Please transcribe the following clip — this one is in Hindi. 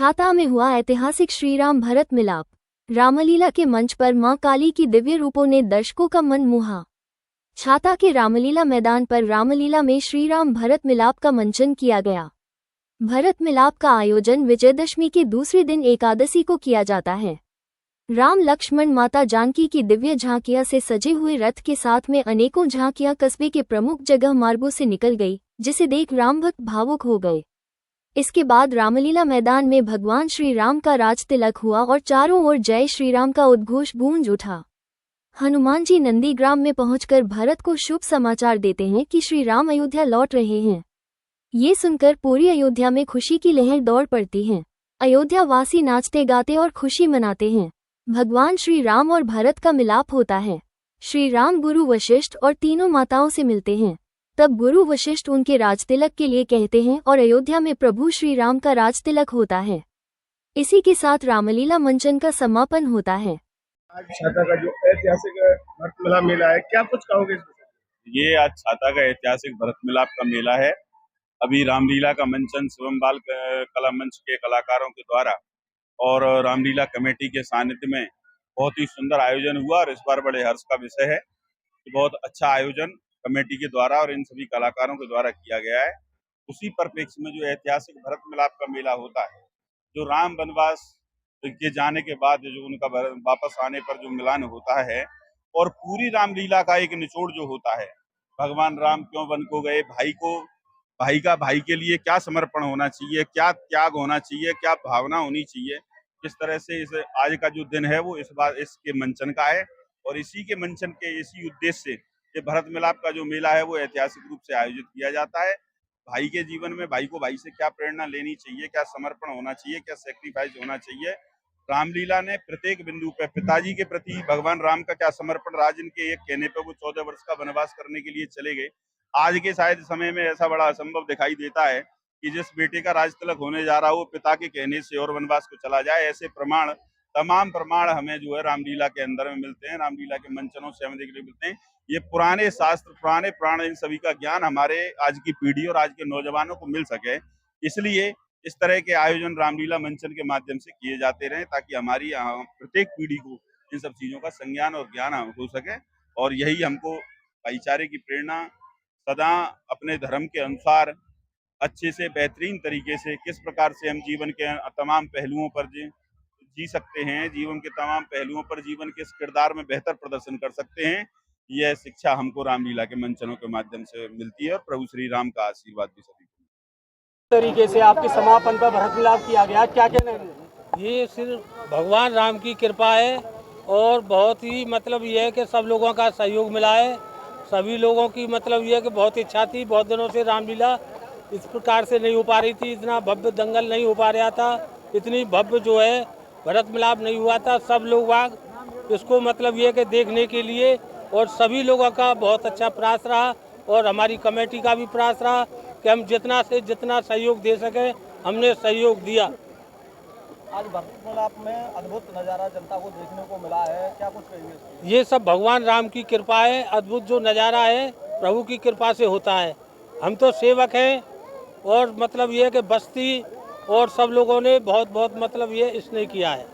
छाता में हुआ ऐतिहासिक श्रीराम भरत मिलाप। रामलीला के मंच पर मां काली की दिव्य रूपों ने दर्शकों का मन मोहा। छाता के रामलीला मैदान पर रामलीला में श्रीराम भरत मिलाप का मंचन किया गया। भरत मिलाप का आयोजन विजयदशमी के दूसरे दिन एकादशी को किया जाता है। राम लक्ष्मण माता जानकी की दिव्य झांकियां से सजे हुए रथ के साथ में अनेकों झांकियां कस्बे के प्रमुख जगह मार्गों से निकल गई, जिसे देख राम भक्त भावुक हो गए। इसके बाद रामलीला मैदान में भगवान श्री राम का राज तिलक हुआ और चारों ओर जय श्री राम का उद्घोष गूंज उठा। हनुमान जी नंदीग्राम में पहुंचकर भरत को शुभ समाचार देते हैं कि श्री राम अयोध्या लौट रहे हैं। ये सुनकर पूरी अयोध्या में खुशी की लहर दौड़ पड़ती है। अयोध्या वासी नाचते गाते और खुशी मनाते हैं। भगवान श्री राम और भरत का मिलाप होता है। श्री राम गुरु वशिष्ठ और तीनों माताओं से मिलते हैं। तब गुरु वशिष्ठ उनके राजतिलक के लिए कहते हैं और अयोध्या में प्रभु श्री राम का राजतिलक होता है। इसी के साथ रामलीला मंचन का समापन होता है। आज छाता का जो ऐतिहासिक भरत मिलाप मेला है, क्या कुछ कहोगे इसमें? ये आज छाता का ऐतिहासिक भरत मिलाप का मेला है। अभी रामलीला का मंचन शिवम बाल कला मंच के कलाकारों के द्वारा और रामलीला कमेटी के सानिध्य में बहुत ही सुंदर आयोजन हुआ और इस बार बड़े हर्ष का विषय है कि बहुत अच्छा आयोजन कमेटी के द्वारा और इन सभी कलाकारों के द्वारा किया गया है। उसी परिप्रेक्ष्य में जो ऐतिहासिक भरत मिलाप का मेला होता है, जो राम वनवास के जाने के बाद जो उनका वापस आने पर जो मिलन होता है और पूरी रामलीला का एक निचोड़ जो होता है, भगवान राम क्यों वन को गए, भाई का भाई के लिए क्या समर्पण होना चाहिए, क्या त्याग होना चाहिए, क्या भावना होनी चाहिए, किस तरह से इस आज का जो दिन है वो इस बार इसके मंचन का है और इसी के मंचन के इसी उद्देश्य से ये भरत मिलाप का जो मेला है वो ऐतिहासिक रूप से आयोजित किया जाता है। भाई के जीवन में भाई को भाई से क्या प्रेरणा लेनी चाहिए, क्या समर्पण होना चाहिए, क्या सेक्रीफाइस होना चाहिए। रामलीला ने प्रत्येक बिंदु पे पिताजी के प्रति भगवान राम का क्या समर्पण, राजन के एक कहने पे वो 14 वर्ष का वनवास करने के लिए चले गए। आज के शायद समय में ऐसा बड़ा असंभव दिखाई देता है कि जिस बेटे का राज तिलक होने जा रहा हो पिता के कहने से और वनवास को चला जाए। ऐसे प्रमाण, तमाम प्रमाण हमें जो है रामलीला के अंदर में मिलते हैं, रामलीला के मंचनों से हमें देखने को मिलते हैं। ये पुराने शास्त्र, पुराने प्राण, इन सभी का ज्ञान हमारे आज की पीढ़ी और आज के नौजवानों को मिल सके, इसलिए इस तरह के आयोजन रामलीला मंचन के माध्यम से किए जाते रहे ताकि हमारी प्रत्येक पीढ़ी को इन सब चीजों का संज्ञान और ज्ञान हो सके। और यही हमको भाईचारे की प्रेरणा, सदा अपने धर्म के अनुसार अच्छे से बेहतरीन तरीके से किस प्रकार से हम जीवन के तमाम पहलुओं पर जी सकते हैं, जीवन के तमाम पहलुओं पर जीवन के इस किरदार में बेहतर प्रदर्शन कर सकते हैं, यह शिक्षा हमको रामलीला के मंचनों के माध्यम से मिलती है और प्रभु श्री राम का आशीर्वाद भी सभी को। तरीके से आपके समापन पर भरत मिलाप किया गया, क्या कहना है? ये सिर्फ भगवान राम की कृपा है और बहुत ही मतलब ये है कि सब लोगों का सहयोग मिला है। सभी लोगों की मतलब ये है कि बहुत इच्छा थी, बहुत दिनों से रामलीला इस प्रकार से नहीं हो पा रही थी, इतना भव्य दंगल नहीं हो पा रहा था, इतनी भव्य जो है भरत मिलाप नहीं हुआ था। सब लोग इसको मतलब ये कि देखने के लिए और सभी लोगों का बहुत अच्छा प्रयास रहा और हमारी कमेटी का भी प्रयास रहा कि हम जितना से जितना सहयोग दे सके हमने सहयोग दिया। आज भरत मिलाप में अद्भुत नज़ारा जनता को देखने को मिला है, क्या कुछ कहिए? ये सब भगवान राम की कृपा है। अद्भुत जो नज़ारा है प्रभु की कृपा से होता है। हम तो सेवक हैं और मतलब ये कि बस्ती और सब लोगों ने बहुत बहुत मतलब ये स्नेह किया है।